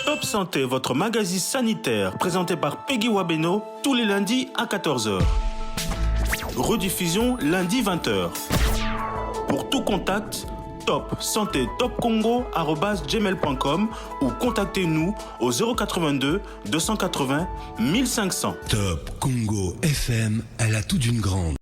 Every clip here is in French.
Top Santé, votre magazine sanitaire, présenté par Peggy Wabeno, tous les lundis à 14h. Rediffusion lundi 20h. Pour tout contact, Top Santé Top Congo @gmail.com ou contactez-nous au 082 280 1500. Top Congo FM, elle a tout d'une grande.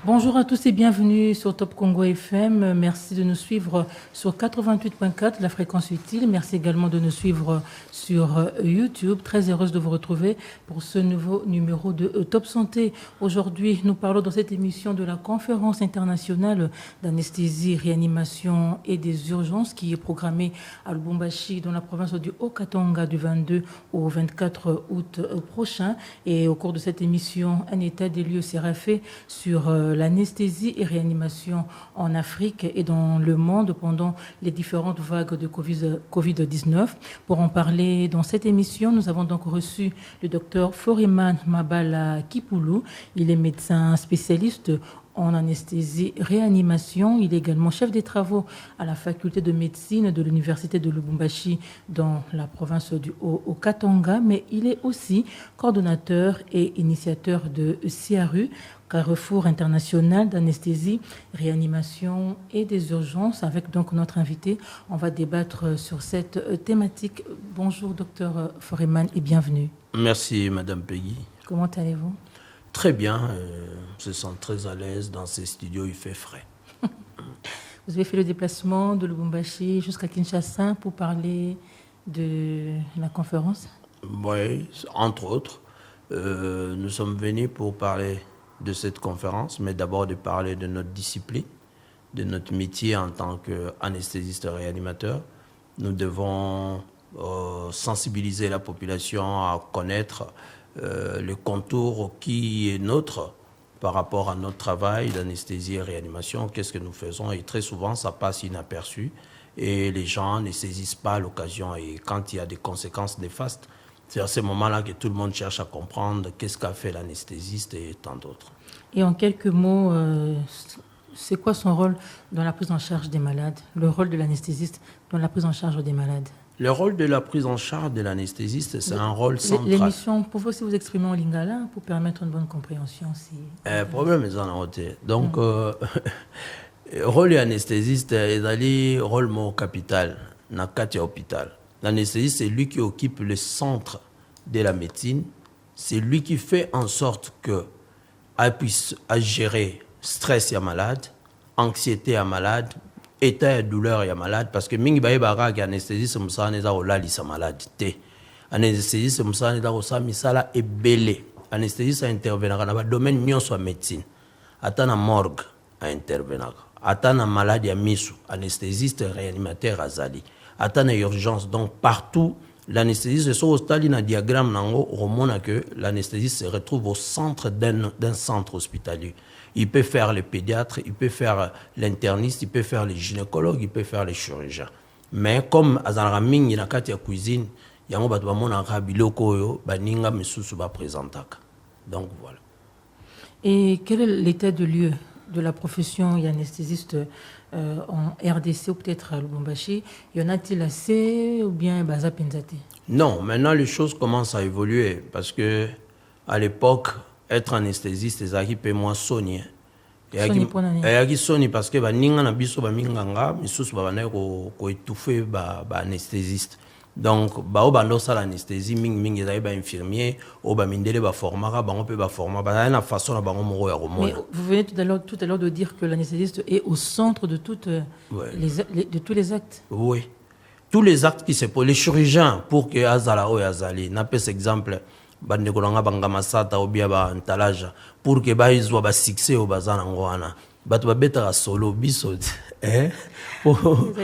Bonjour à tous et bienvenue sur Top Congo FM. Merci de nous suivre sur 88.4, la fréquence utile. Merci également de nous suivre sur YouTube. Très heureuse de vous retrouver pour ce nouveau numéro de Top Santé. Aujourd'hui, nous parlons dans cette émission de la conférence internationale d'anesthésie, réanimation et des urgences qui est programmée à Lubumbashi dans la province du Haut-Katanga du 22 au 24 août prochain. Et au cours de cette émission, un état des lieux sera fait sur l'anesthésie et réanimation en Afrique et dans le monde pendant les différentes vagues de Covid-19. Pour en parler dans cette émission, nous avons donc reçu le docteur Foriman Mabala Kipulu. Il est médecin spécialiste en anesthésie réanimation. Il est également chef des travaux à la faculté de médecine de l'université de Lubumbashi dans la province du Haut-Katanga, mais il est aussi coordonnateur et initiateur de CIARU, Carrefour international d'anesthésie, réanimation et des urgences. Avec donc notre invité, on va débattre sur cette thématique. Bonjour docteur Foriman et bienvenue. Merci Madame Peggy. Comment allez-vous? Très bien, je me sens très à l'aise dans ces studios, il fait frais. Vous avez fait le déplacement de Lubumbashi jusqu'à Kinshasa pour parler de la conférence? Oui, entre autres. Nous sommes venus pour parler de cette conférence, mais d'abord de parler de notre discipline, de notre métier en tant qu'anesthésiste réanimateur. Nous devons sensibiliser la population à connaître le contour qui est nôtre par rapport à notre travail d'anesthésie et réanimation, qu'est-ce que nous faisons, et très souvent ça passe inaperçu et les gens ne saisissent pas l'occasion, et quand il y a des conséquences néfastes, c'est à ce moment-là que tout le monde cherche à comprendre qu'est-ce qu'a fait l'anesthésiste et tant d'autres. Et en quelques mots, c'est quoi son rôle dans la prise en charge des malades, le rôle de l'anesthésiste dans la prise en charge des malades? Le rôle de la prise en charge de l'anesthésiste, c'est un rôle central. L'émission, pouvez aussi vous exprimer en lingala pour permettre une bonne compréhension aussi. Problème est en côté. Donc, rôle de l'anesthésiste est d'aller rôle mon capital dans quatre hôpital. L'anesthésiste, c'est lui qui occupe le centre de la médecine. C'est lui qui fait en sorte que puisse gérer stress à malade, anxiété à malade, état de douleur et malade, parce que mingi baye bara ki anesthésiste musana eza olali sa malade te. Anesthésiste musana eza kosa misala ebele. Anesthésiste intervenaka na ba domaine nyonso ya médecine. Ata na morgue intervenaka. Ata na malade ya misu, anesthésiste réanimateur azali. Ata na urgence, donc partout l'anesthésiste so ostali na diagramme nango remona que l'anesthésiste se retrouve au centre d'un centre hospitalier. Il peut faire le pédiatre, il peut faire l'interniste, il peut faire le gynécologue, il peut faire le chirurgien. Mais comme azalaka mingi na kati ya cuisine, yango bato bamonaka biloko oyo baninga misusu bapresentaka. Donc voilà. Et quel est l'état de lieu de la profession anesthésiste en RDC ou peut-être à Lubumbashi? Y en a-t-il assez ou bien baza penzate? Non, maintenant les choses commencent à évoluer parce que à l'époque, être anesthésiste, c'est qui peut moins soigner. Et soni parce que baninga na biso ba minganga misusu ba bana ko étouffer ba anesthésiste. Donc ba bando sala anesthésie mingi za ba infirmier o ba mindele ba formaka bango pe ba forma ba na façon na bango moko ya romona. Mais vous venez tout à l'heure de dire que l'anesthésiste est au centre de toutes de tous les actes. Oui. Tous les actes qui se posent, les chirurgiens pour que azala o azali na pes exemple bande kolanga banga masata obia ba ntalaja pour que ba izwa ba succès o bazana ngwana bato ba beta solo biso pour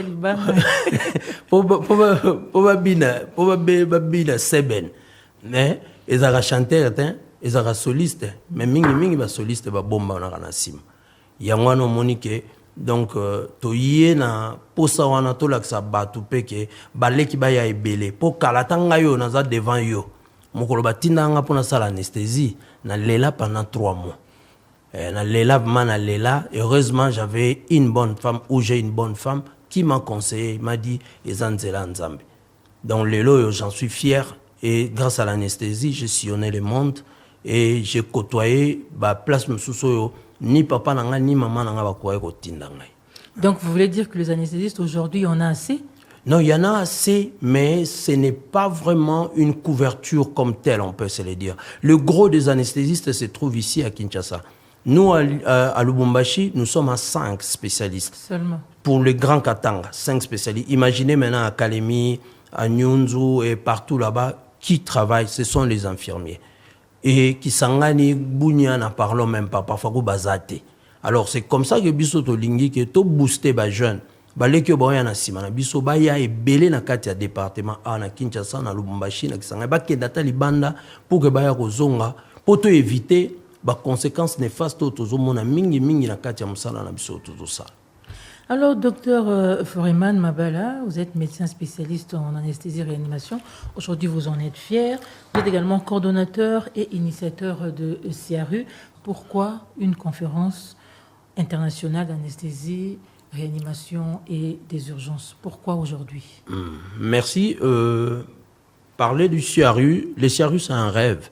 bina seben mais ezaka chanteur ezaka soliste mais mingi ba soliste ba bomba na kana sim yangwana monique. Donc toyé na posa wana to laksa batu peke baleki ba ya ebele po kalatanga yo naza devant yo. Mokolo batindanga pona sala anesthésie na lela pendant 3 mois. Na lela mana lela, heureusement j'avais une bonne femme ou j'ai une bonne femme qui m'a conseillé, il m'a dit ezanzela nzambe. Donc, lelo, j'en suis fier. Et grâce à l'anesthésie, j'ai sillonné le monde et j'ai côtoyé place Msusoyo, ni papa nanga, ni maman nanga bakoué kotinda ngai. Donc, vous voulez dire que les anesthésistes, aujourd'hui, on a assez? Non, il y en a assez, mais ce n'est pas vraiment une couverture comme telle, on peut se le dire. Le gros des anesthésistes se trouve ici à Kinshasa. Nous, à Lubumbashi, nous sommes à 5 spécialistes. Seulement. Pour le Grand Katanga, 5 spécialistes. Imaginez maintenant à Kalemi, à Nyunzu et partout là-bas, qui travaillent, ce sont les infirmiers. Et qui s'engagent, Bougnan, n'en parlons même pas, parfois, bazate. Alors, c'est comme ça que Biso Tolingi, que tout boosté les jeunes, les que boya na simana biso baya e belé na kati ya département a na Kinshasa na Lubumbashi na Kisanga ba kendata libanda pour que baya kozonga pour te éviter ba conséquences néfastes tozomona mingi na kati ya musala na biso tozosala. Alors, docteur Foreman Mabala, vous êtes médecin spécialiste en anesthésie et réanimation. Aujourd'hui, vous en êtes fier. Vous êtes également coordonnateur et initiateur de CRU. Pourquoi une conférence internationale d'anesthésie, réanimation et des urgences? Pourquoi aujourd'hui? Merci. Parler du CRU, le CRU, c'est un rêve.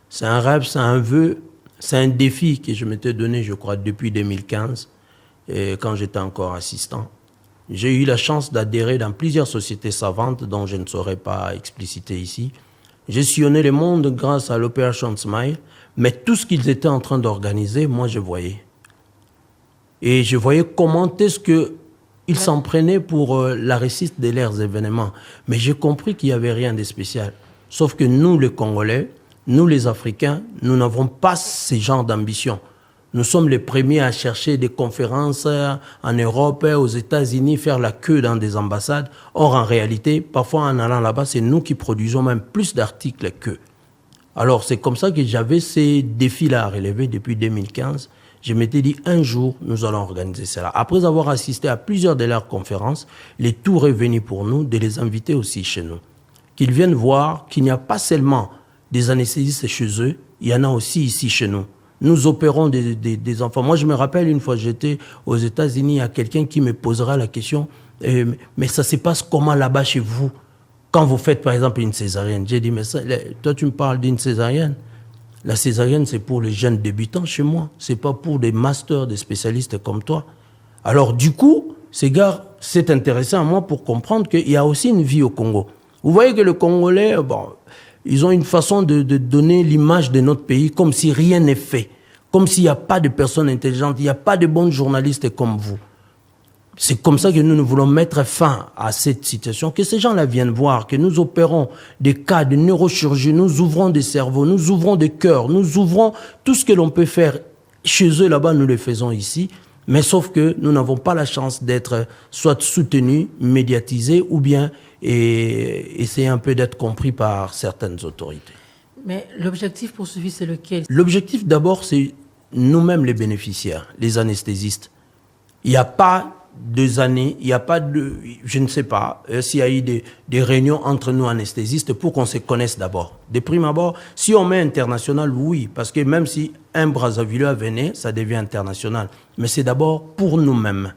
C'est un rêve, c'est un vœu, c'est un défi que je m'étais donné, je crois, depuis 2015. Et quand j'étais encore assistant, j'ai eu la chance d'adhérer dans plusieurs sociétés savantes dont je ne saurais pas expliciter ici. J'ai sillonné le monde grâce à l'Opération Smile, mais tout ce qu'ils étaient en train d'organiser, moi je voyais. Et je voyais comment est-ce qu'ils s'en prenaient pour la réussite de leurs événements. Mais j'ai compris qu'il n'y avait rien de spécial. Sauf que nous, les Congolais, nous, les Africains, nous n'avons pas ce genre d'ambition. Nous sommes les premiers à chercher des conférences en Europe, aux États-Unis, faire la queue dans des ambassades. Or, en réalité, parfois en allant là-bas, c'est nous qui produisons même plus d'articles qu'eux. Alors, c'est comme ça que j'avais ces défis-là à relever depuis 2015. Je m'étais dit, un jour, nous allons organiser cela. Après avoir assisté à plusieurs de leurs conférences, le tour est venu pour nous de les inviter aussi chez nous. Qu'ils viennent voir qu'il n'y a pas seulement des anesthésistes chez eux, il y en a aussi ici chez nous. Nous opérons des enfants. Moi, je me rappelle, une fois, j'étais aux États-Unis, il y a quelqu'un qui me posera la question, mais ça se passe comment là-bas chez vous, quand vous faites, par exemple, une césarienne? J'ai dit, mais ça, toi, tu me parles d'une césarienne? La césarienne, c'est pour les jeunes débutants chez moi. C'est pas pour des masters, des spécialistes comme toi. Alors, du coup, ces gars s'est intéressé à moi pour comprendre qu'il y a aussi une vie au Congo. Vous voyez que le Congolais, bon, ils ont une façon de donner l'image de notre pays comme si rien n'est fait. Comme s'il n'y a pas de personnes intelligentes, il n'y a pas de bons journalistes comme vous. C'est comme ça que nous voulons mettre fin à cette situation, que ces gens-là viennent voir, que nous opérons des cas de neurochirurgie, nous ouvrons des cerveaux, nous ouvrons des cœurs, nous ouvrons tout ce que l'on peut faire chez eux là-bas, nous le faisons ici. Mais sauf que nous n'avons pas la chance d'être soit soutenus, médiatisés ou bien essayer un peu d'être compris par certaines autorités. Mais l'objectif poursuivi, c'est lequel? L'objectif d'abord, c'est nous-mêmes les bénéficiaires, les anesthésistes. Il n'y a pas 2 années, il n'y a pas de... Je ne sais pas s'il y a eu des réunions entre nous anesthésistes pour qu'on se connaisse d'abord. De prime abord, si on met international, oui, parce que même si un Brazzavilleux venait, ça devient international. Mais c'est d'abord pour nous-mêmes.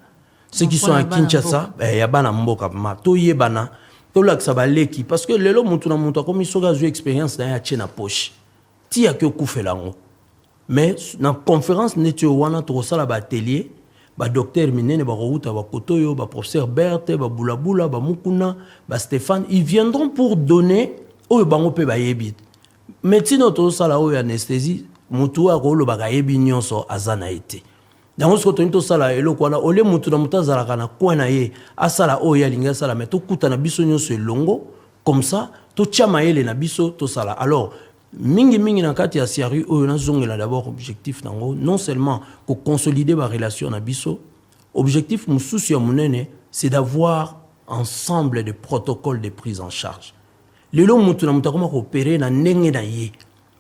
Ceux qui sont à Kinshasa, il y a bana mboka ma to yebana to laksaba leki parce que lelo mutu na mutu comme isoga zo expérience na ya chena poche. Ti ya ke kufela ngo. Mais na conférence netio wana to sala ba atelier ba docteur minene ba routa ba kotoyo ba professeur Berthe ba bulabula ba mukuna ba Stéphane, ils viendront pour donner o bango pe ba yebit. Médecine to sala o anesthésie mutu a ko lo ba yebi nyonso azana été. Dans ce que tu sala eloko wana ole mutu na mutazala kana kwana ye asala o ya linga sala mais to kuta na biso nyonso longo comme ça to chama ele na biso to sala. Alors mingi na kati ya CRU o na zongela d'abord objectif nango non seulement pour consolider ma relation na biso, objectif mususu ya munene c'est d'avoir ensemble des protocoles de prise en charge. Lelo mutu na mutakoma ko opérer na ndenge na ye.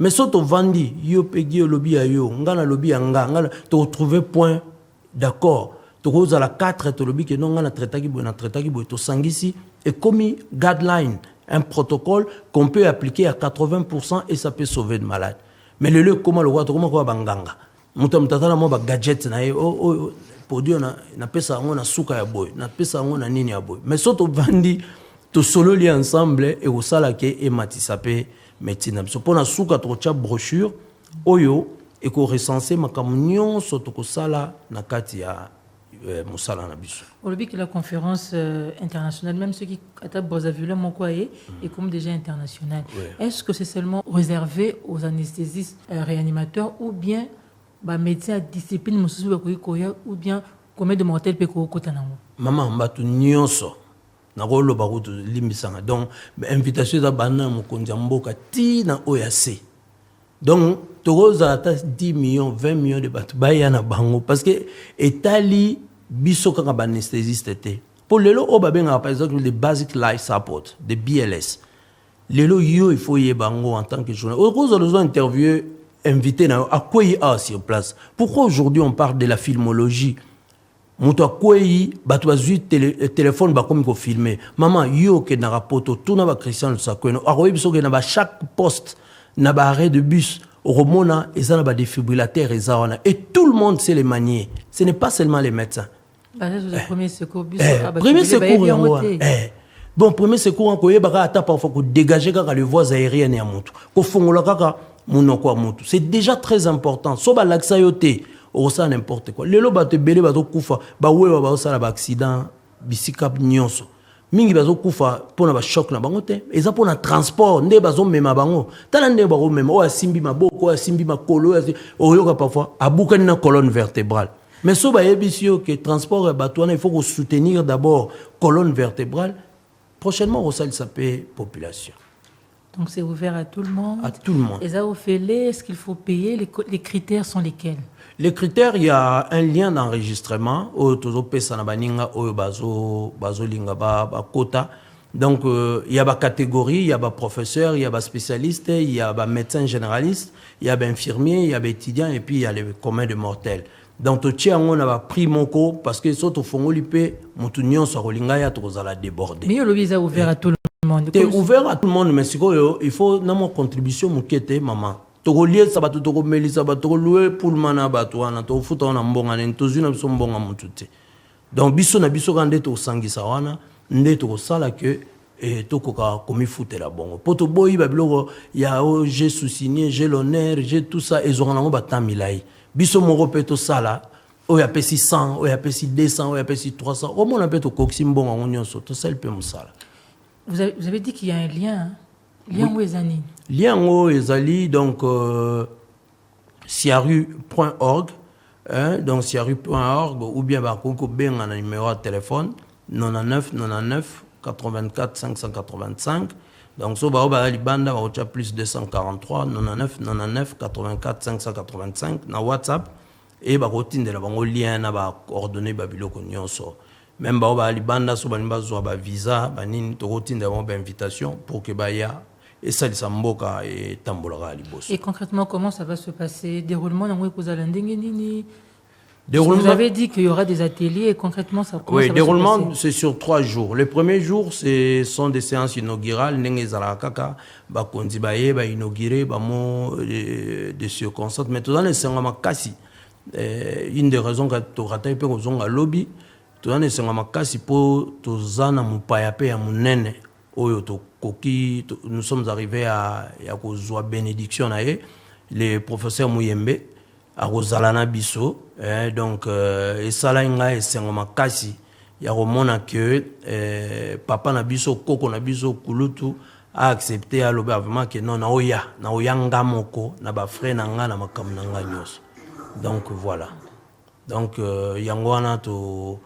Mais soto vandi, yo pegi lobby a yo, ngana lobby anga, ngana to trouver point d'accord. To cause à la 4 to lobby que non ngana traitaki bo to sangisi et commis guideline, un protocole qu'on peut appliquer à 80% et ça peut sauver de malades. Mais le comment le roi to comment ko banganga. Mutamtata mo ba gadget na ye produit na pesa ngo na suka ya boy, na pesa ngo na nini ya boy. Mais soto vandi to solo li ensemble et au sala ke e matisa pe médecine biso pona suka to cha brochure oyo et ko recenser makambo nyonso to ko sala na kati ya musala na biso. Au début que la conférence internationale, même ceux qui à Brazzaville, Mokoye, est comme déjà internationale. Ouais. Est-ce que c'est seulement réservé aux anesthésistes réanimateurs ou bien bah, médecins à discipline ou bien combien de mortels peut côté nango? Maman mbatu nyonso na rolo baruto limisanga. Donc invitation za bana mokonzi mboka ti na OAC. Donc togoza ata 10 millions 20 millions de batu baya na bango parce que etali biso kaka ba anesthésiste té. Pour lelo o babenga par exemple le basic life support de BLS. Lelo yo il faut y bango en tant que journaliste. Au cause de interviewer invité na a quoi sur place. Pourquoi aujourd'hui on parle de la filmologie? Muto akwei batu bazui téléphone ba comme ko filmer. Maman yo ke na rapoto tout na ba Christian Sakweno. Aroyi biso ke na ba chaque poste na ba arrêt de bus au Romona et ça na ba défibrillateur et ça et tout le monde sait les manier. Ce n'est pas seulement les médecins. Premier secours bus premier secours bon premier secours ko yebaka ata parfois ko dégager kaka les voies aériennes ya mutu. Ko fongola kaka munoko mutu. C'est déjà très important. So ba laksa yote ou ça n'importe quoi. Les loba te belé bazo kufa ba wewa ba osala ba accident bisikap nyonso. Mingi bazo kufa pona ba choc na bango te. Eza pona transport nde bazo mema bango. Tala nde ba mema o asimbi maboko o asimbi makolo o yoka parfois abuka na colonne vertébrale. Mais so ba yebisio que transport batouana il faut qu'on soutenir d'abord colonne vertébrale. Prochainement on ça s'appelle population. Donc c'est ouvert à tout le monde. À tout le monde. Et ça au fait est-ce qu'il faut payer les critères sont lesquels? Les critères, il y a un lien d'enregistrement au quota. Donc il y a des catégories, il y a des professeurs, il y a des spécialistes, il y a des médecins généralistes, il y a des infirmiers, il y a des étudiants et puis il y a les communs de mortels. Donc on a pris mon co parce que surtout fongolipe mutunyon so rolinga ya to la déborder. Mais le visa ouvert à tout le monde. C'est ouvert à tout le monde mais il faut na mon contribution mukete maman. Togolie sabato togo melisa bato louer pour mana bato wana to futa ona mbonga ne tozuna biso mbonga mutute. Donc biso na biso kande to sangisa wana nde to sala que to koka komi futela bongo. Poto boyi babiloko ya j'ai sous-signé, j'ai l'honneur, j'ai tout ça et zorana ngo batamilai. Biso moko peto sala o ya pesi 100, o ya pesi 200, o ya pesi 300. Au moins on peut to koksi mbonga nyonso to sel pe musala. Vous avez dit qu'il y a un lien hein? Lien oui. Ezani. Lien où ezali donc siaru.org donc siaru.org ou bien bakoko benga na numéro de téléphone 99 99 84 585 donc so ba libanda ba plus 243 99 99 84 585 na WhatsApp et ba rotinde la bango lien na ba coordonnées ba biloko nyonso même ba libanda so ba nimba ba visa ba nini to rotinde ba invitation pour que ba ya et ça les amboka et tambolara liboso. Et concrètement comment ça va se passer? Déroulement dans vous allez nini? Vous avez dit qu'il y aura des ateliers et concrètement ça oui, ça va déroulement c'est sur 3 jours. Le premier jour sont des séances inaugurales nenge zala kaka ba konzi ba yeba inaugurer ba mo de circonstances mais tout dans les sengama kasi une des raisons que to rata pe kozonga lobby tout dans les sengama kasi po to zana mupaya pe ya munene oyo to koki nous sommes arrivés à kozwa bénédiction na ye le professeur Muyembe a Rosalana Bisso donc et sala nga esengo makasi ya komona que papa na biso koko na biso kulutu a accepté à l'obé vraiment que non na oya nga moko na ba frère na nga na makam na nga nyos donc voilà donc yango wana to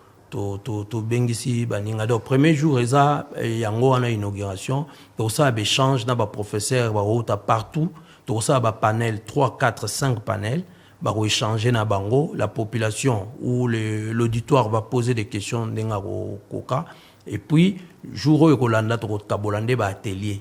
bengisi baninga donc premier jour eza yango wana inauguration donc ça échange na ba professeur ba rota partout donc ça ba panel 3 4 5 panels ba échanger na bango la population ou l'auditoire va poser des questions ndenga koka et puis jour ko landa to kabolande ba atelier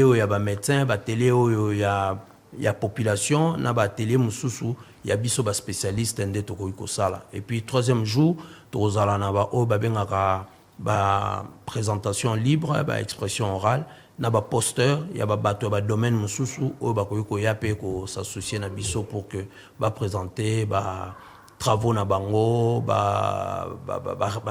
o ya ba médecin ba atelier o ya population na ba atelier mususu ya biso ba spécialiste ndé to ko sala et puis troisième jour to zala na ba o ba bengaka ba présentation libre ba expression orale na ba poster ya ba bato ba domaine mususu o ba ko ya pe ko s'associer na biso pour que ba présenter ba travaux na bango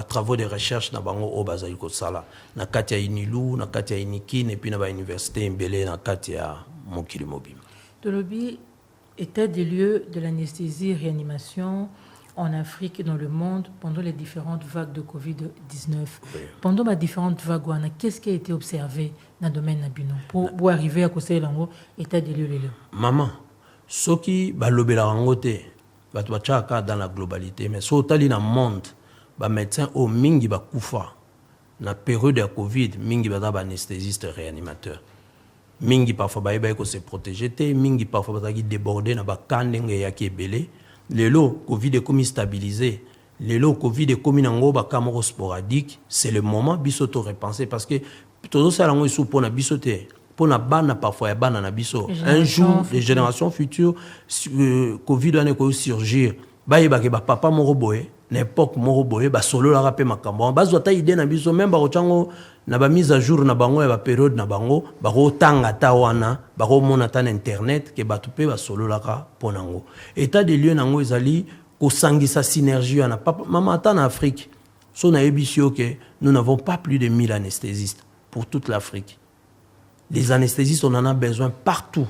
travaux de recherche na bango o bazali ko sala na kati ya Inilu na kati ya Inikine et puis na ba université mbele na kati ya mokili mobimba. De lobby état des lieux de l'anesthésie et réanimation en Afrique et dans le monde pendant les différentes vagues de Covid-19. Oui. Pendant les différentes vagues, qu'est-ce qui a été observé dans le domaine nabino pour arriver à causer l'ango état des lieux. Maman, ce qui va lobela rangote dans la globalité, mais so tali na monde, ba médecin au mingi ba kufa na période de Covid, mingi ba anesthésiste réanimateur. Mingi parfois ba ko se protéger te, mingi parfois ba débordé na ba kandenge ya kebele. Lelo Covid est comme stabilisé. Lelo Covid est comme nango ba kamoro sporadique, c'est le moment biso to repenser parce que todo ça lango sou pour na biso te. Pour na bana parfois ya bana na biso un jour les générations futures Covid doit ne surgir ba yeba ke ba papa moko boye n'époque moko boye ba solo la rapé makambo ba zota idée na biso même ba ochango na ba mise à jour na bango ya ba période na bango ba ko tanga ta wana ba ko mona ta na internet ke ba tupe ba solo la ka ponango état des lieux nango ezali ko sangisa synergie na papa maman ta na Afrique so na ebisio ke nous n'avons pas plus de 1000 anesthésistes pour toute l'Afrique. Les anesthésistes, on en a besoin partout.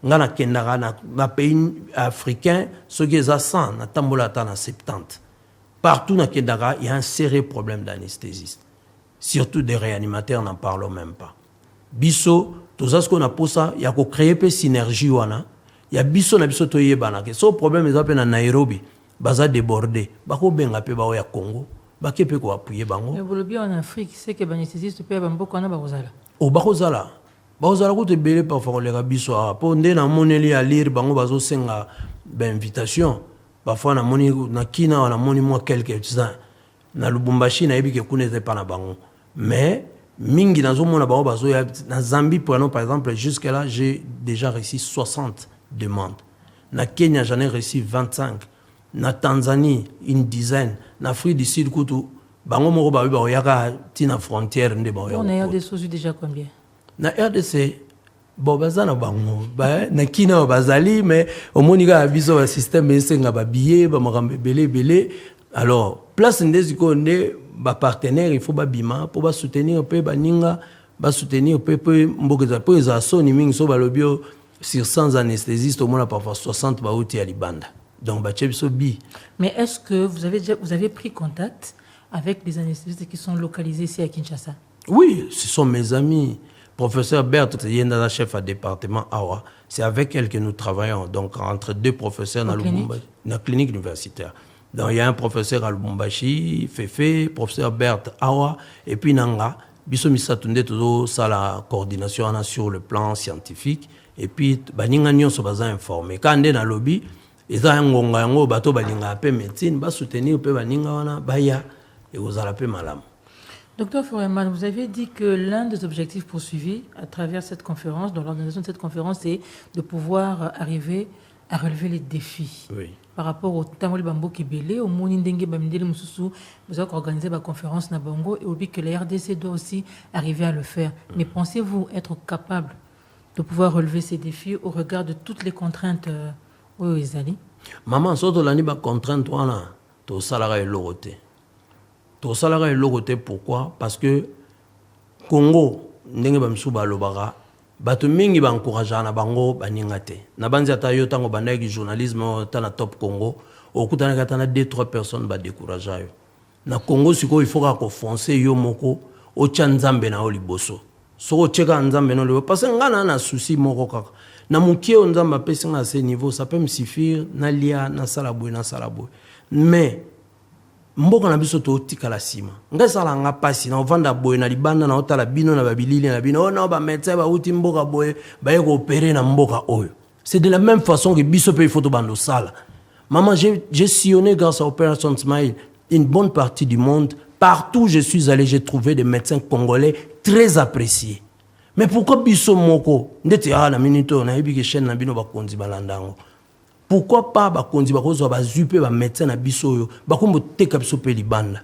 Dans les pays africains, ceux qui sont 100, na tambola na 70. Partout dans Kendara, il y a un sérieux problème d'anesthésistes. Surtout des réanimateurs, n'en parlons même pas. Bisso, tout ça ce qu'on a pour ça, il y a qu'à créer une synergie. Il y a bisso na bisso toye banake. Ce problème est appelé à Nairobi, baza débordé. Bako benga pe ba ya Congo, baké pe ko appuyer bango. Mais vous le bien en Afrique, c'est que les anesthésistes pe ba mboko na bazala. O bakozala ko te belé parfois les rabiso po ndena moneli à lire bango bazo senga invitation parfois na moni na kina na moni moi quelques temps na Lubumbashi na ebike kunete pa na bango mais mingi nazo mona bango bazo ya na Zambie par exemple jusque là j'ai déjà reçu 60 demandes na Kenya j'en ai reçu 25 na Tanzanie une dizaine na Afrique du Sud kutu bango moko ba ba yaka tina frontière nde ba on a des sous déjà combien na RDC bo bazana bango ba na kina bazali mais au monika biso ba système esenga ba billet ba makambe belé alors place ndeziko nde ba partenaire il faut ba bima pour ba soutenir pe ba ninga ba soutenir pe mbokeza pe za soni mingi so ba lobio sur 100 anesthésistes au moins parfois 60 ba outi à libanda donc ba chebso bi. Mais est-ce que vous avez pris contact avec les anesthésistes qui sont localisés ici à Kinshasa? Oui, ce sont mes amis. Professeur Berthe, il y a un chef à département Awa. C'est avec elle que nous travaillons. Donc, entre deux professeurs dans la clinique universitaire. Donc, il y a un professeur à Lubumbashi, Fefe, professeur Berthe Awa, et puis Nanga. Biso Misatunde, tout ça, la coordination sur le plan scientifique. Et puis, Baninga Nyon se basa informé. Quand on est dans le lobby, ils ont un ngonga yango, bato balinga apé médecine, ba soutenir pe baninga wana, baya. Et vous allez appeler madame. Docteur Foreman, vous avez dit que l'un des objectifs poursuivis à travers cette conférence, dans l'organisation de cette conférence, c'est de pouvoir arriver à relever les défis. Oui. Par rapport au Tamoli Bambo Kibele, au Monindenge Bamindele Moussousou, vous avez organisé la conférence Nabongo et oublié que la RDC doit aussi arriver à le faire. Mais pensez-vous être capable de pouvoir relever ces défis au regard de toutes les contraintes où ils allaient? Maman, surtout l'année de contrainte, tout ça là est loroté. Tout ça là est loroté pourquoi? Parce que Congo, ndenge bamsu balobara, bato mingi ba encourager na bango baningate. Na banzi ata yo tango bandaki journalisme ta na Top Congo, okutana kata na 2-3 personnes ba décourager yo. Na Congo siko il faut ko foncer yo moko o chanzambe na oliboso. So cheka nzambe no le parce que ngana na souci moko kaka. Na mukie nzamba pesi na ce niveau, ça peut me suffire na lia na salabou. Mais mboka na biso to tikala sima ngasala nga pasi na ovanda boye na libanda na otala bino na babilili na bino na ba médecin ba uti mboka boye ba yeko opérer na mboka oyo. C'est de la même façon que biso pe photo bando sala. Maman, j'ai sillonné grâce à Opération Smile une bonne partie du monde. Partout où je suis allé, j'ai trouvé des médecins congolais très appréciés. Mais pourquoi biso moko ndete na minito na yebi ke chaîne na bino ba konzi balandango? Pourquoi pas bakonzi bakozo bazupe ba médecin na biso yo bakombo teka biso pe libanda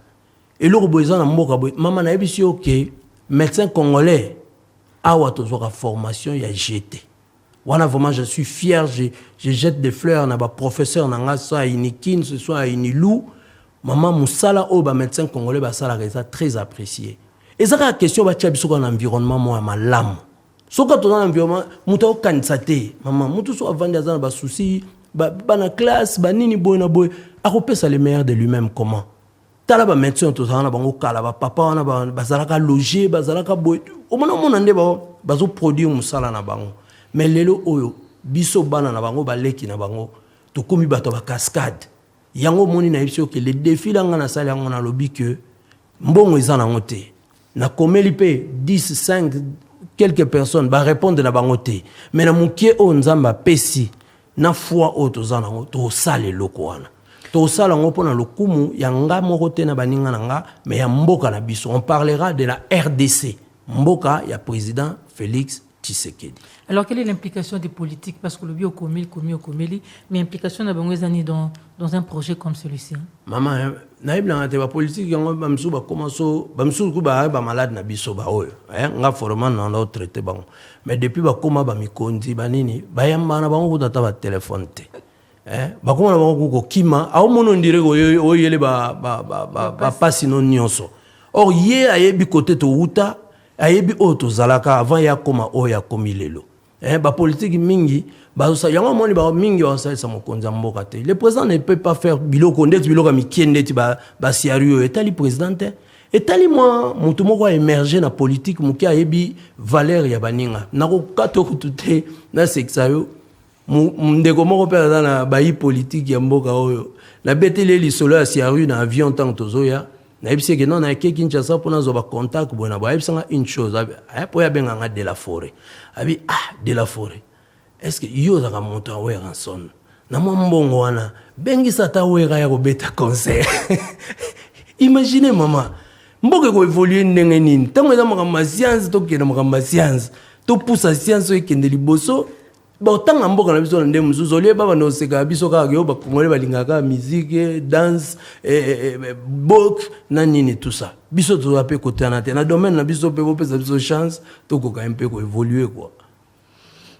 et loko boyeza na mboka boy mama na biso OK médecin congolais awa tozo ka formation ya GT Voilà, vraiment, je suis fier, je jette des fleurs à professeur, soit à Inikin, soit à Inilou. Maman, Moussala, médecin congolais, ça très apprécié. Et ça, la question, bah, tu as un environnement, moi, ma lame. So quand on a un environnement, mouta kansate, maman, moutou so avant d'azan ba souci, ba na classe, ba nini boy na boy, akopé ça le meilleur de lui-même comment. Tala ba médecin to ça na bango kala ba papa na ba zalaka loger, ba zalaka boy. O mona mona nde ba zo produire musala na bango. Mais lelo oyo biso bana na bango ba leki na bango, to komi bato ba cascade. Yango moni na biso que les défis là ngana sala ngana lobi que mbongo ezana ngote. Na komeli pe 10 5 quelques personnes va répondre na bangote mais na mukie o nzamba pesi na foi o tozana to sale lokwana to sala ngopo na lokumu ya nga moko te na baninga nanga mais ya mboka na biso. On parlera de la RDC, mboka ya président Félix Tshisekedi. Alors quelle est l'implication des politiques, parce que le bio commis, mais implication de Bangwezani dans un projet comme celui-ci? Maman, naïb na te ba politique yango ba msu ba commenço ba msu ku ba malade na biso ba oyo nga format na no traité bango mais depuis ba koma ba mikondi ba nini ba yamba na bango tata ba téléphone te ba koma na bango ko kima a mono ndire ko oyele ba pasi non nyonso. Or ye ayebi côté to uta ayebi o to zalaka avant ya koma o ya komilelo ba politique mingi ba so yango moni ba mingi wa sa mokonza mboka te. Le président ne peut pas faire biloko ndet biloko mi kiendeti ba siario etali président etali moi mutu moko a émerger na politique muki ayebi valeur ya baninga nako kato kutute na sexayo ndeko moko pe na ba politique ya mboka oyo na betele lisolo ya siario na avion tant tozoya na ebise que non na ke Kinshasa pona zo ba contact bona ba ebisanga une chose po ya benga de la forêt abi de la forêt. Est-ce que yo za ka monta we ranson na mbongo wana bengi sata we ga ya ko beta concert. Imaginez maman mboka ko évoluer ndenge nini tango za makamba science to kena makamba science to poussa science e kende liboso ba tanga mboka na biso na ndemu zuzo lie baba no seka biso ka yo ba kongole balingaka musique danse bok na nini tout ça biso to apé côté na te na domaine na biso pe popesa biso chance to ko ka un peu ko évoluer quoi.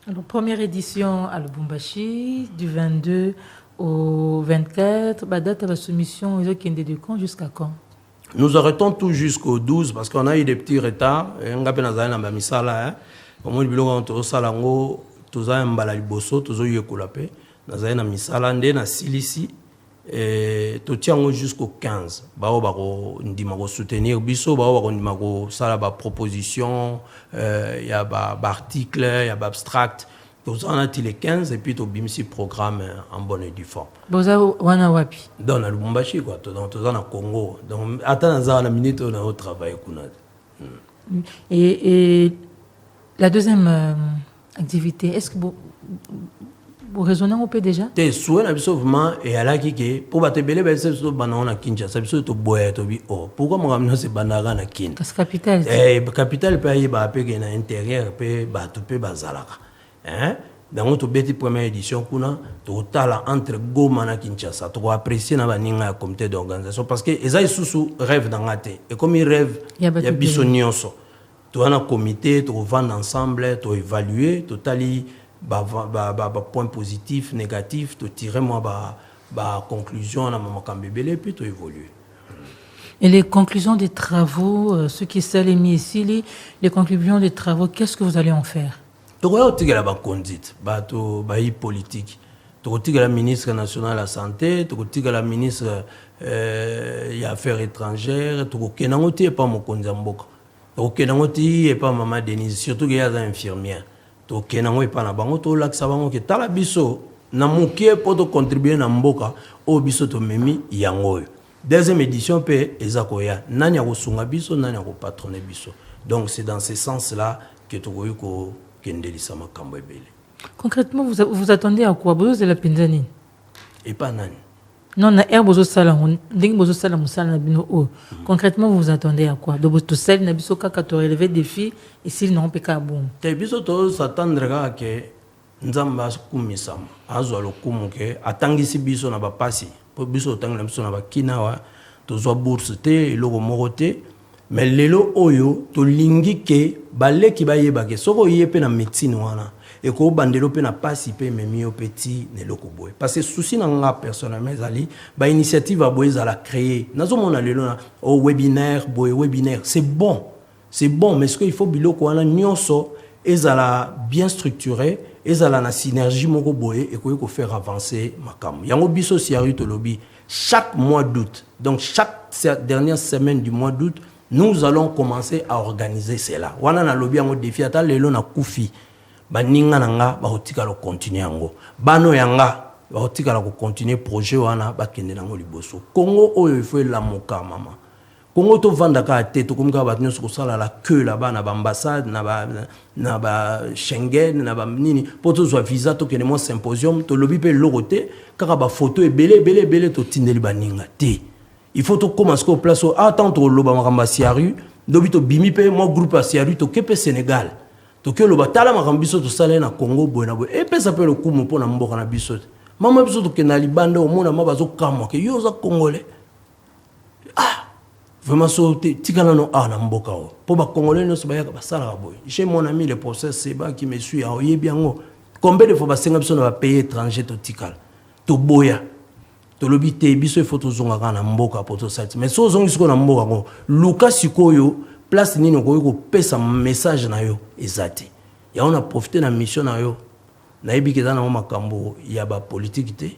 Alors, première édition à Lubumbashi, du 22 au 24. La date de la soumission, ils ont de quand jusqu'à quand? Nous arrêtons tout jusqu'au 12 parce qu'on a eu des petits retards. On a eu des misala. On a eu des salango, tous a mbala liboso, tous a eu kulape. On a eu des misala, on a silisi. Tout tient jusqu'au 15. Bao bako ndimako soutenir biso, bao bako ndimako sala ba proposition, y a ba article, y a ba abstract. Tout on a dit les 15 et puis tout bimsi programme en bonne et due forme. Boza wana wapi? Dans le Lubumbashi quoi, tout dans le Congo. Donc attends dans la minute on a au travail kuna. Et la deuxième activité, est-ce que vous raisonnez un peu déjà? Te souhait na biso vraiment et ala kike pour ba te belé ba se so bana na Kinshasa biso to boya to bi pourquoi mo ramena se banara na Kin parce capitale capitale pe ba pe na intérieur pe ba to pe bazalaka dans notre bête première édition kuna to tala entre Goma na Kinshasa to apprécier na baninga comité d'organisation parce que ezai susu rêve dans ngate et comme il rêve il y a biso nyonso to na comité to vendre ensemble to évaluer to tali point positif, négatif, tu tirer moi conclusion à ma cambébélé puis tu évoluer. Et les conclusions des travaux, ceux qui sont mis ici, les conclusions des travaux, qu'est-ce que vous allez en faire? Tu vois, tu as la conduite, politique. Tu as la ministre nationale de la santé, tu as la ministre des Affaires étrangères, tu as pas mon konzamboka, tu as pas maman Denise, surtout qu'il y a des infirmières. To kenango epa na bango to laksa bango ke tala biso na mukie poto contribuer na mboka o biso to memi yango. Deuxième édition pe ezakoya nani ya kosunga biso nani ya patronner biso. Donc c'est dans ce sens-là que to ko kendelisa makambo ebele. Concrètement vous attendez à quoi? Bozo de la Penzani Et pas nani. Non, na bozo sala nding bozo sala musala na bino o. Concrètement vous attendez à quoi? Donc to sel na biso kaka to relever défi et s'ils n'ont pas qu'à bon. Te biso to s'attendre que nzamba kumisama azo lokumu ke atangisi biso na bapasi po biso tangela biso na bakinawa to zo bourse te eloko moko te mais lelo oyo to lingi ke baleki bayeba ke soko yepe na médecine wana et ko bandelo pe na pasi pe memi au petit ne lokoboy parce que souci na nga personnellement zali ba initiative a boy za la créer nazo mona lelo na au webinaire c'est bon mais ce qu'il faut biloko wana nyonso ezala bien structuré ezala na synergie moko boy et ko faire avancer makam yango biso siaru to lobby chaque mois d'août donc chaque dernière semaine du mois d'août nous allons commencer à organiser cela wana na lobby yango défi ata lelo na kufi baninga nanga ba hotika lo continuer yango bano yanga ba hotika la ko continuer projet wana ba kende nango liboso Congo oyo il faut la moka mama Congo to vanda ka tete comme ka batno so sala la queue là-bas na ba ambassade na ba Schengen na ba nini poto zo visa to kene mo symposium to lobby pe logote kaka ba photo belé to tindeli baninga te il faut to commencer au place attends to loba makamba siaru dobi to bimi pe mo groupe a siaru to kepe Sénégal to ke loba tala makambiso to sala na Congo boy et pe ça peut le coup pour na mboka na biso mama biso to ke na libanda o mona mabazo kamwa ke yo za congolais vraiment sauter tikana no na mboka o po ba congolais no soba ya ba sala boy chez mon ami le procès c'est ba qui me suit a oyebi yango combien de fois ba senga biso na ba payer étranger to tikala to boya to lobi te biso il faut to zonga kana mboka po to sati mais so zongi siko na mboka ngo luka sikoyo place nini ko pesa message na yo ezati ya on a profité na mission na yo na yebi na makambo ya ba politique te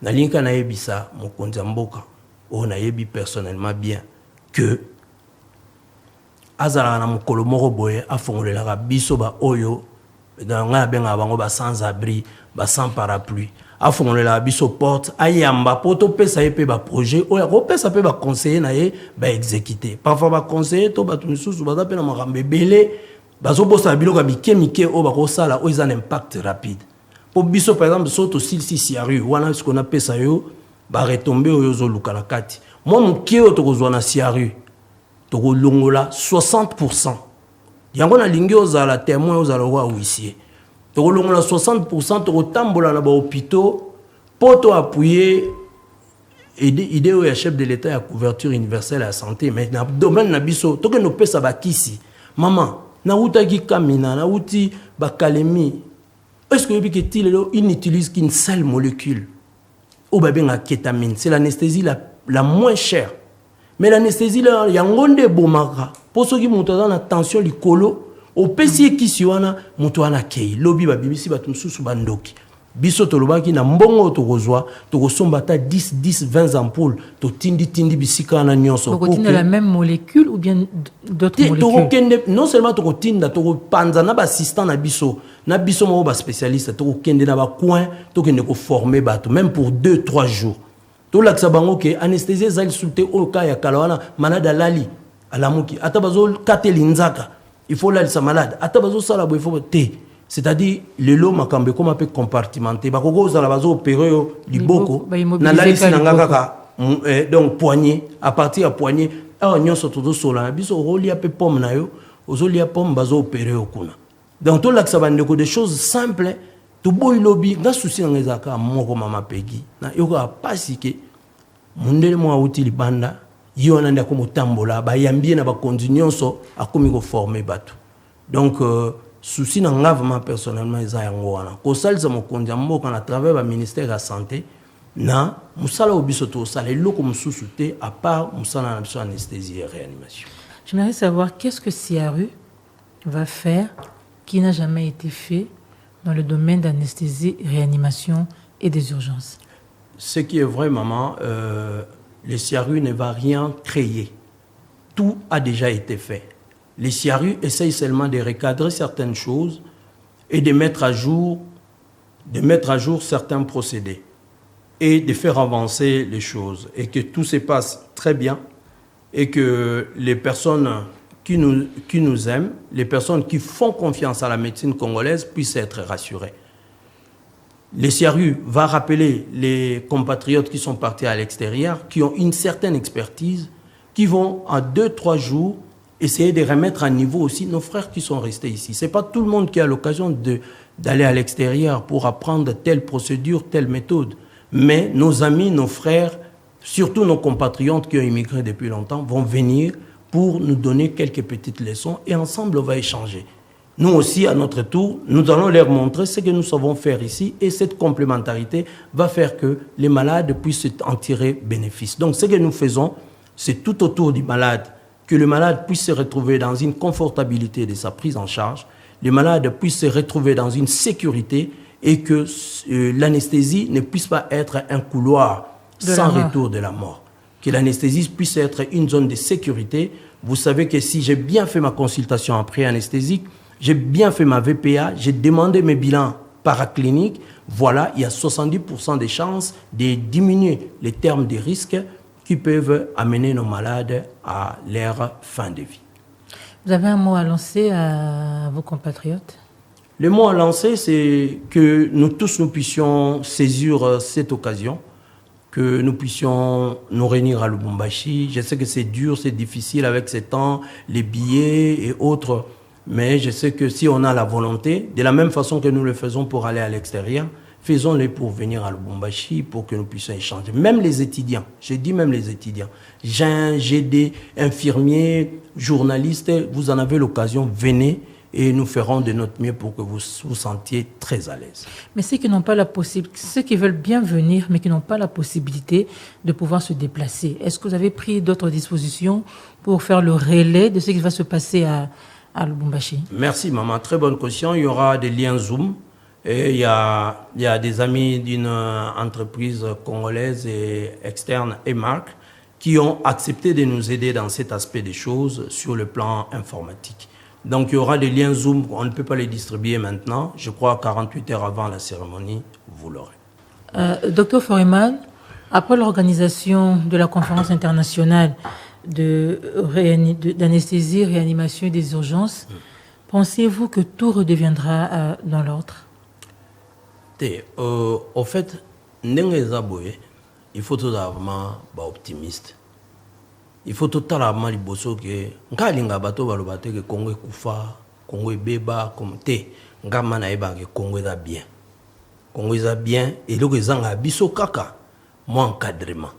na linka na yebisa mokonzi mboka o na yebi personnellement bien que azala na mokolo moko boye afongolela biso ba oyo nga benga bango ba sans abri ba sans parapluie afongolela biso porte ayamba poto pesa yepe ba projet oya ko pesa pe ba conseiller na ye ba exécuter parfois ba conseiller to ba tunisusu ba tapena makambe belé bazo bosa biloko mike o ba ko sala o izan impact rapide pour biso par exemple soto silsi siaru wana ce qu'on appelle ça yo ba retomber oyo zo lukala kati moi mon kio to kozwa na siaru to ko longola 60% yango na lingi ozala témoin ozala wa huissier to ko longola 60% to ko tambola na ba hôpitaux poto appuyer idée au chef de l'état à couverture universelle à la santé mais na domaine na biso to ke no pesa ba kisi maman na uta ki kamina na uti ba kalemi est-ce que il n'utilise qu'une seule molécule ou bien kétamine c'est l'anesthésie la moins chère mais l'anesthésie là yangonde bomaka pour ceux qui montent dans la tension likolo au pesi qui siwana muto ana kei lobi ba bibisi batum susu bandoki biso to lobaki na mbongo to kozwa to kosomba ta 10 20 ampoules to tindi bisika na nyonso pour continuer la même molécule ou bien d'autres molécules non seulement to kotinda to panza na ba assistant na biso mo ba spécialiste to kende na ba coin to kende ko former bato même pour 2-3 jours to laksa bango ke anesthésie zal sulté au cas ya kalawana malade lali alamuki atabazo kateli nzaka il faut la sa malade atabazo sala bo il faut te c'est-à-dire le lot makambe comme un peu compartimenté ba koko za la bazo opérer liboko na lali sinanga kaka donc poignet à partir à poignet nyonso to sola na biso rolia pe pomme na yo ozolia pomme bazo opérer okuna donc to laksa bandeko des choses simples to boy lobby nga souci nga ezaka moko mama pegi na yoka pasi ke mundele mo auti libanda yona nda ko motambola ba yambie na ba continuonso akomi ko former bato donc souci na nga vraiment personnellement eza yango wana ko salza mokonzi mboka na travers ba ministère de la santé na musala obiso to sala eloko mususu te à part musala na biso anesthésie et réanimation. J'aimerais savoir qu'est-ce que Siaru va faire qui n'a jamais été fait dans le domaine d'anesthésie, réanimation et des urgences. Ce qui est vrai, maman, le Siaru ne va rien créer. Tout a déjà été fait. Le Siaru essaye seulement de recadrer certaines choses et de mettre à jour certains procédés et de faire avancer les choses et que tout se passe très bien et que les personnes qui nous aiment, les personnes qui font confiance à la médecine congolaise puissent être rassurées. Le Siaru va rappeler les compatriotes qui sont partis à l'extérieur, qui ont une certaine expertise, qui vont en 2-3 jours essayer de remettre à niveau aussi nos frères qui sont restés ici. Ce n'est pas tout le monde qui a l'occasion d'aller à l'extérieur pour apprendre telle procédure, telle méthode. Mais nos amis, nos frères, surtout nos compatriotes qui ont immigré depuis longtemps, vont venir pour nous donner quelques petites leçons et ensemble on va échanger. Nous aussi, à notre tour, nous allons leur montrer ce que nous savons faire ici et cette complémentarité va faire que les malades puissent en tirer bénéfice. Donc, ce que nous faisons, c'est tout autour du malade, que le malade puisse se retrouver dans une confortabilité de sa prise en charge, le malade puisse se retrouver dans une sécurité et que l'anesthésie ne puisse pas être un couloir sans retour de la mort. Que l'anesthésie puisse être une zone de sécurité. Vous savez que si j'ai bien fait ma consultation après anesthésique, j'ai bien fait ma VPA, j'ai demandé mes bilans paracliniques, voilà, il y a 70% de chances de diminuer les termes de risque qui peuvent amener nos malades à leur fin de vie. Vous avez un mot à lancer à vos compatriotes? Le mot à lancer, c'est que nous tous, nous puissions saisir cette occasion, que nous puissions nous réunir à Lubumbashi. Je sais que c'est dur, c'est difficile avec ces temps, les billets et autres, mais je sais que si on a la volonté, de la même façon que nous le faisons pour aller à l'extérieur, faisons-le pour venir à Lubumbashi, pour que nous puissions échanger. Même les étudiants, je dis même les étudiants, GD, infirmiers, journalistes, vous en avez l'occasion, venez et nous ferons de notre mieux pour que vous vous sentiez très à l'aise. Mais ceux qui n'ont pas la possibilité, ceux qui veulent bien venir, mais qui n'ont pas la possibilité de pouvoir se déplacer, est-ce que vous avez pris d'autres dispositions pour faire le relais de ce qui va se passer à Lubumbashi? Merci maman, très bonne question. Il y aura des liens Zoom. Et il y a des amis d'une entreprise congolaise et externe, EMARC, qui ont accepté de nous aider dans cet aspect des choses sur le plan informatique. Donc il y aura des liens Zoom, on ne peut pas les distribuer maintenant. Je crois 48 heures avant la cérémonie, vous l'aurez. Docteur Foreman, après l'organisation de la conférence internationale d'anesthésie, réanimation et des urgences, pensez-vous que tout redeviendra dans l'ordre? Au fait, il faut tout vraiment être optimiste. Il faut totalement liboso que ngalinga bato balobate que Congo kufa, Congo beba comme te, ngama na eba que Congo est bien. Congo est bien et le gezanga biso kaka moi encadrement.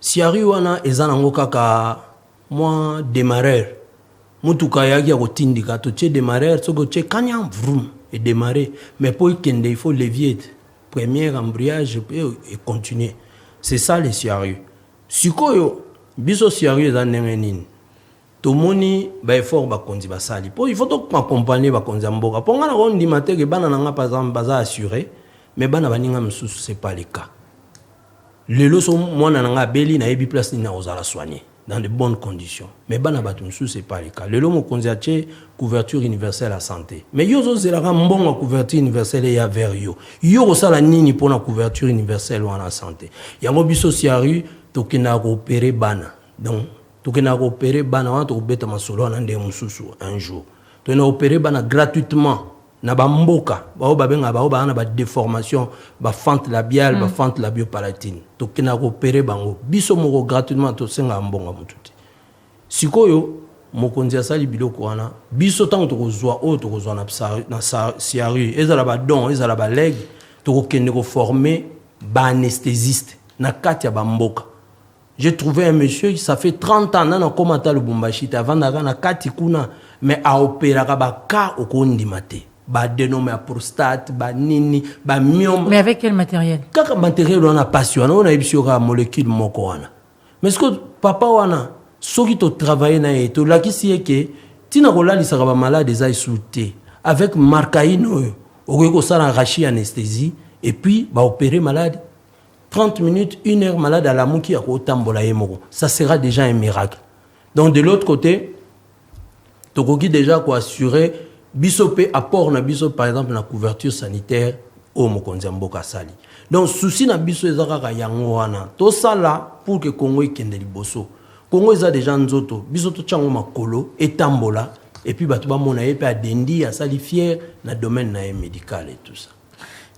Si ariwana ezana kaka moi démarreur. Mutuka yaki ya kotindika to che démarreur soko che kanya vroom et démarrer mais pour kende il faut levier premier embrayage et continuer. C'est ça les siaru. Sikoyo biso siaru za ndengenini. Tomoni ba effort ba konzi ba sali. Po il faut donc accompagner ba konzi mboka. Po ngana ko ndima te ke bana nanga par exemple baza assuré mais bana baninga msusu c'est pas le cas. Le loso mwana nanga beli na ebi place ni na ozala soigner dans de bonnes conditions. Mais bana batu msusu c'est pas le cas. Le lomo konzi ache couverture universelle à santé. Mais yo zo zelaka mbongo couverture universelle ya vers yo. Yo osala nini pona couverture universelle wana santé. Yango biso siaru tokena ko opérer bana. Donc tokena ko opérer bana wana to beta masolo na ndé mususu un jour. Tokena opérer bana gratuitement na ba mboka ba babenga ba bana ba déformation ba fente labiale ba fente labiopalatine. Tokena ko opérer bango biso moko gratuitement to senga mbonga mututi. Sikoyo mokonzi asali biloko wana biso tango tokozwa o tokozwa na siaru ezala ba don ezala ba leg tokokende ko former ba anesthésiste na kati ya ba mboka. J'ai trouvé un monsieur, ça fait 30 ans, dans le commentaire de Lubumbashi, avant d'avoir kati kuna, mais a opéré ba ka okondi mate. Ba dénommé à prostate, ba nini, ba myome. Mais avec quel matériel? Quel matériel on a passionné, on a eu sur la molécule moko wana. Mais ce que papa wana, ce qui to travaillé na eto, la qui c'est que tina kola li sera malade des souté avec marcaïno, au ça arraché anesthésie et puis ba opérer malade. 30 minutes, 1 heure malade à la mouki à Rotambola Emoro. Ça sera déjà un miracle. Donc de l'autre côté, Tokoki déjà quoi assurer bisopé apport na biso par exemple la couverture sanitaire au Mokonzi Mboka Sali. Donc souci na biso ezaka yango wana. To sala pour que Congo ikende liboso. Congo eza déjà nzoto, biso to chango makolo etambola et puis batu ba mona yepe adendi a sali fier na domaine na médical et tout ça.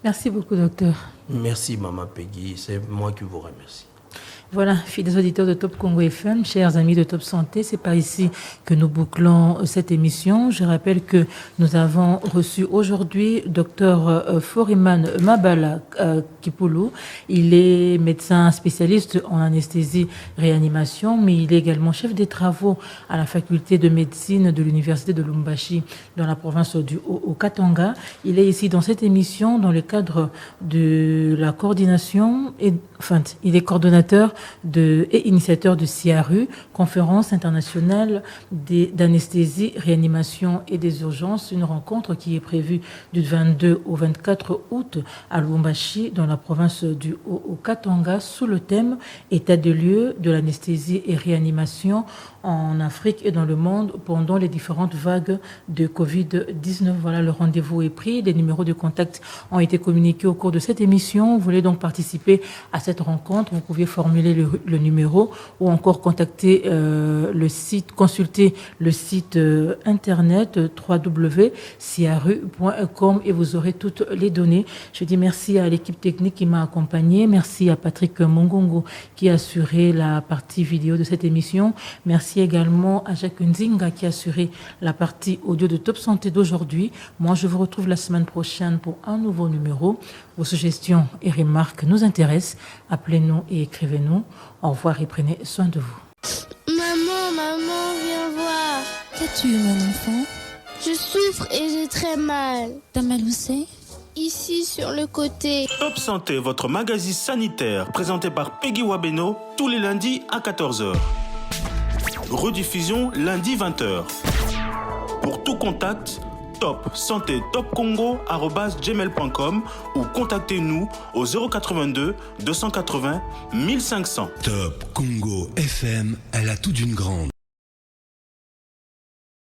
Merci beaucoup, docteur. Merci, Maman Peggy. C'est moi qui vous remercie. Voilà, fidèles auditeurs de Top Congo FM, chers amis de Top Santé, c'est par ici que nous bouclons cette émission. Je rappelle que nous avons reçu aujourd'hui Dr Foriman Mabala Kipulu. Il est médecin spécialiste en anesthésie-réanimation, mais il est également chef des travaux à la faculté de médecine de l'université de Lumbashi dans la province du Haut-Katanga. Il est ici dans cette émission dans le cadre de la coordination il est coordonnateur et initiateur de CIARU, Conférence internationale d'anesthésie, réanimation et des urgences, une rencontre qui est prévue du 22 au 24 août à Lubumbashi, dans la province du Haut-Katanga, sous le thème État des lieux de l'anesthésie et réanimation en Afrique et dans le monde pendant les différentes vagues de Covid-19. Voilà, le rendez-vous est pris. Les numéros de contact ont été communiqués au cours de cette émission. Vous voulez donc participer à cette rencontre, vous pouvez formuler le numéro ou encore contacter le site, consulter le site internet www.ciaru.com et vous aurez toutes les données. Je dis merci à l'équipe technique qui m'a accompagné. Merci à Patrick Mongongo qui a assuré la partie vidéo de cette émission. Merci également à Jacques Nzinga qui a assuré la partie audio de Top Santé d'aujourd'hui. Moi, je vous retrouve la semaine prochaine pour un nouveau numéro. Vos suggestions et remarques nous intéressent. Appelez-nous et écrivez-nous. Au revoir et prenez soin de vous. Maman, viens voir. Qu'as-tu, mon enfant? Je souffre et j'ai très mal. T'as mal où c'est? Ici, sur le côté. Top Santé, votre magazine sanitaire, présenté par Peggy Wabeno, tous les lundis à 14h. Rediffusion lundi 20h. Pour tout contact, Top Santé Top Congo @gmail.com ou contactez-nous au 082 280 1500. Top Congo FM à la toute d'une grande.